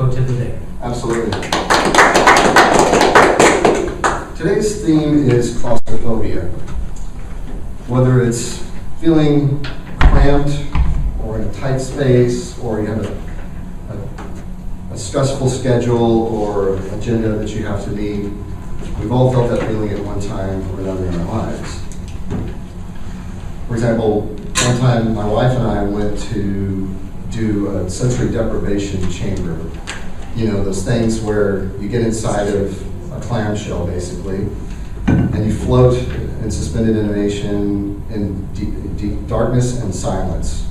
Go to the day. Absolutely. Today's theme is claustrophobia. Whether it's feeling cramped or in a tight space, or you have a stressful schedule or agenda that you have to meet, we've all felt that feeling at one time or another in our lives. For example, one time my wife and I went to do a sensory deprivation chamber. You know, those things where you get inside of a clamshell, basically, and you float in suspended animation in deep darkness and silence.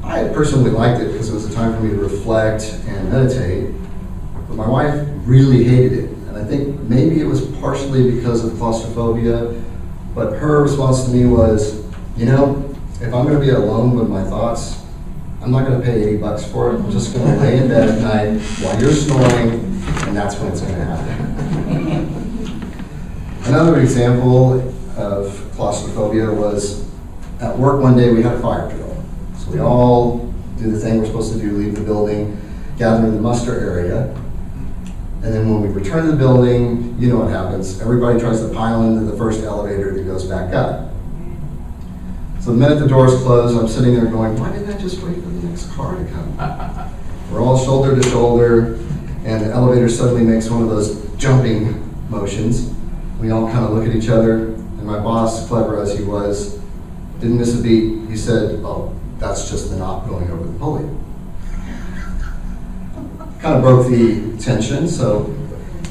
I personally liked it because it was a time for me to reflect and meditate, but my wife really hated it. And I think maybe it was partially because of claustrophobia, but her response to me was, you know, if I'm going to be alone with my thoughts, I'm not going to pay $80 for it. I'm just going to lay in bed at night while you're snoring, and that's when it's going to happen. Another example of claustrophobia was at work one day we had a fire drill. So we all do the thing we're supposed to do, leave the building, gather in the muster area, and then when we return to the building, you know what happens. Everybody tries to pile into the first elevator that goes back up. So the minute the doors close, I'm sitting there going, why didn't I just wait for the next car to come? We're all shoulder to shoulder, and the elevator suddenly makes one of those jumping motions. We all kind of look at each other, and my boss, clever as he was, didn't miss a beat. He said, oh, that's just the knot going over the pulley. Kind of broke the tension, so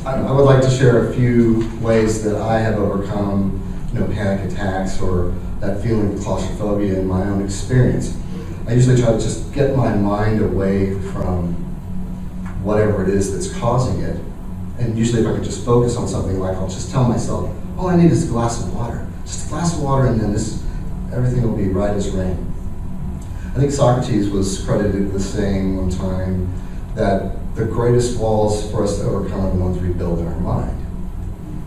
I would like to share a few ways that I have overcome, panic attacks or that feeling of claustrophobia in my own experience. I usually try to just get my mind away from whatever it is that's causing it. And usually if I could just focus on something, like I'll just tell myself, all I need is a glass of water. Just a glass of water, and then everything will be right as rain. I think Socrates was credited with saying one time that the greatest walls for us to overcome are the ones we build in our mind.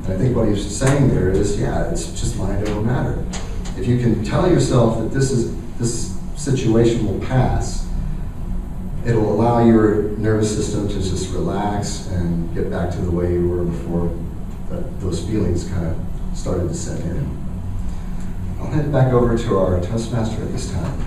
And I think what he's saying there is, yeah, it's just mind over matter. If you can tell yourself that this situation will pass, it'll allow your nervous system to just relax and get back to the way you were before those feelings kind of started to set in. I'll hand it back over to our Toastmaster at this time.